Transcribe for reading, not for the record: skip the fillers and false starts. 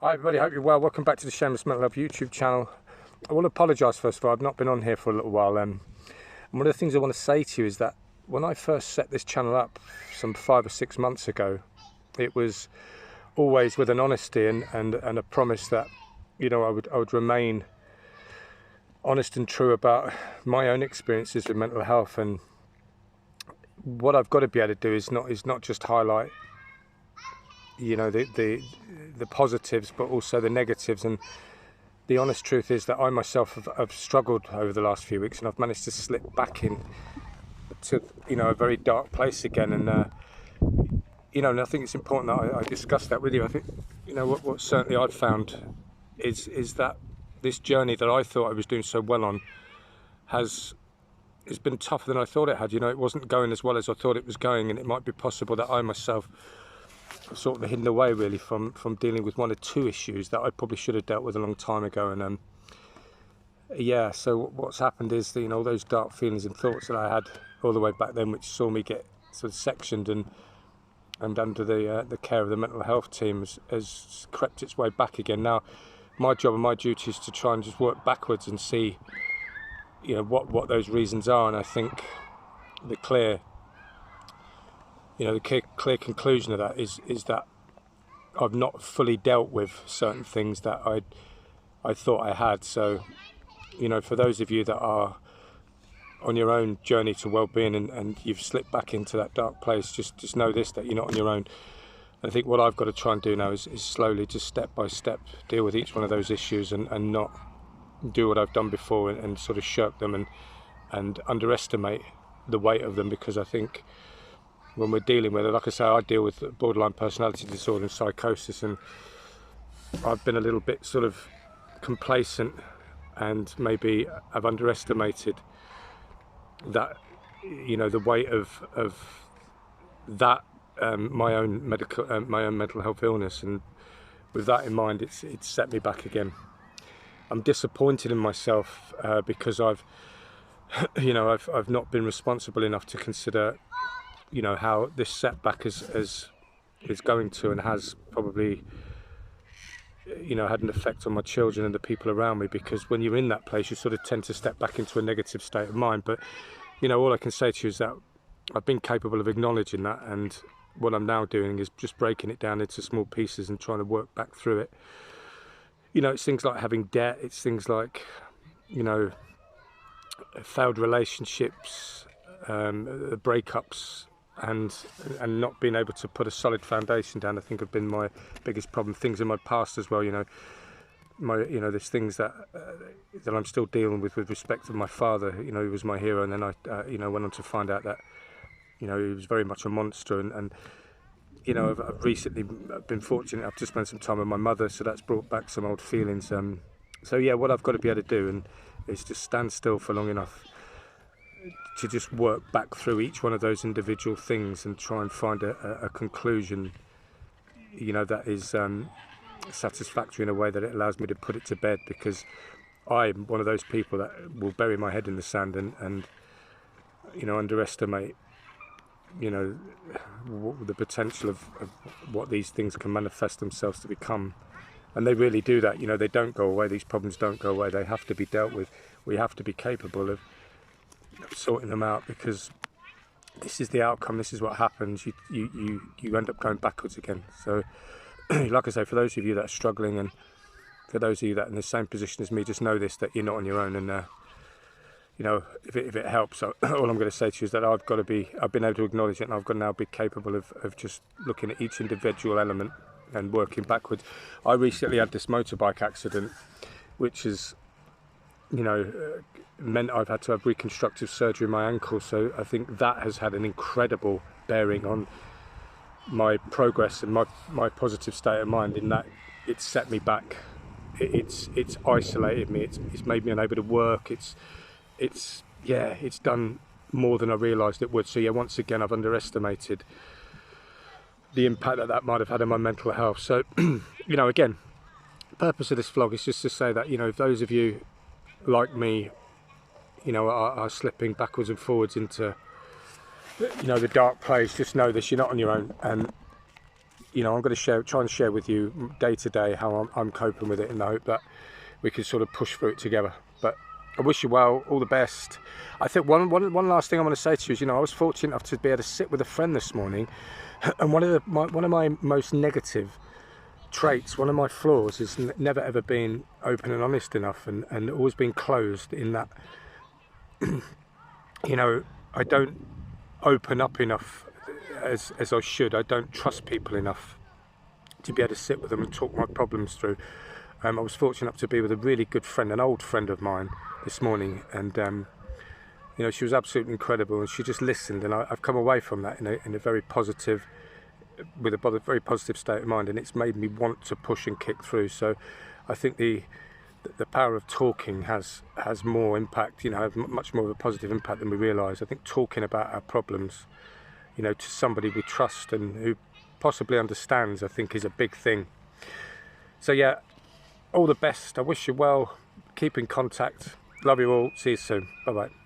Hi everybody, hope you're well. Welcome back to the Shameless Mental Health YouTube channel. I want to apologise first of all, I've not been on here for a little while. And one of the things I want to say to you is that when I first set this channel up some 5 or 6 months ago, it was always with an honesty and a promise that, you know, I would remain honest and true about my own experiences with mental health. And what I've got to be able to do is not just highlight, you know, the positives, but also the negatives. And the honest truth is that I myself have struggled over the last few weeks, and I've managed to slip back in to, you know, a very dark place again. And you know, and I think it's important that I discuss that with you. I think, you know, what certainly I've found is that this journey that I thought I was doing so well on has been tougher than I thought it had. You know, it wasn't going as well as I thought it was going, and it might be possible that I myself sort of hidden away really from dealing with one or two issues that I probably should have dealt with a long time ago. And yeah, so what's happened is that, you know, all those dark feelings and thoughts that I had all the way back then, which saw me get sort of sectioned and under the care of the mental health team, has crept its way back again. Now my job and my duty is to try and just work backwards and see, you know, what those reasons are. And I think the clear conclusion of that is that I've not fully dealt with certain things that I thought I had. So, you know, for those of you that are on your own journey to well-being and you've slipped back into that dark place, just know this, that you're not on your own. I think what I've got to try and do now is slowly, just step by step, deal with each one of those issues and not do what I've done before and sort of shirk them and underestimate the weight of them. Because I think when we're dealing with it, like I say, I deal with borderline personality disorder and psychosis, and I've been a little bit sort of complacent and maybe I've underestimated that, you know, the weight of that, my own mental health illness. And with that in mind, it's set me back again. I'm disappointed in myself because I've not been responsible enough to consider, you know, how this setback is going to and has probably, you know, had an effect on my children and the people around me. Because when you're in that place, you sort of tend to step back into a negative state of mind. But, you know, all I can say to you is that I've been capable of acknowledging that, and what I'm now doing is just breaking it down into small pieces and trying to work back through it. You know, it's things like having debt, it's things like, you know, failed relationships, breakups, and not being able to put a solid foundation down, I think, have been my biggest problem. Things in my past as well, you know, there's things that I'm still dealing with respect to my father. You know, he was my hero, and then I went on to find out that, you know, he was very much a monster. And you know, I've recently been fortunate enough to spend some time with my mother, so that's brought back some old feelings. So yeah, what I've got to be able to do is just stand still for long enough to just work back through each one of those individual things and try and find a conclusion, you know, that is satisfactory in a way that it allows me to put it to bed. Because I'm one of those people that will bury my head in the sand and you know, underestimate, you know, the potential of what these things can manifest themselves to become. And they really do that. You know, they don't go away. These problems don't go away. They have to be dealt with. We have to be capable of sorting them out, because this is the outcome. This is what happens. You end up going backwards again. So like I say, for those of you that are struggling, and for those of you that are in the same position as me, just know this, that you're not on your own. And you know, if it helps, all I'm going to say to you is that I've been able to acknowledge it, and I've got to now be capable of just looking at each individual element and working backwards. I recently had this motorbike accident, which is, you know, meant I've had to have reconstructive surgery in my ankle. So I think that has had an incredible bearing on my progress and my positive state of mind, in that it's set me back. It's isolated me. It's made me unable to work. It's done more than I realised it would. So yeah, once again, I've underestimated the impact that might have had on my mental health. So you know, again, the purpose of this vlog is just to say that, you know, if those of you like me, you know, are slipping backwards and forwards into, you know, the dark place, just know this, you're not on your own. And you know, I'm going to try and share with you day to day how I'm coping with it, in the hope that we can sort of push through it together. But I wish you well, all the best. I think one last thing I want to say to you is, you know, I was fortunate enough to be able to sit with a friend this morning, and one of my most negative traits, one of my flaws, is never ever been open and honest enough, and always been closed in that, you know, I don't open up enough as I should. I don't trust people enough to be able to sit with them and talk my problems through. I was fortunate enough to be with a really good friend, an old friend of mine, this morning, and you know, she was absolutely incredible, and she just listened, and I've come away from that in a very positive, with a very positive state of mind, and it's made me want to push and kick through. So I think the power of talking has more impact, you know, much more of a positive impact than we realise. I think talking about our problems, you know, to somebody we trust and who possibly understands, I think is a big thing. So yeah, all the best. I wish you well. Keep in contact. Love you all. See you soon. Bye bye.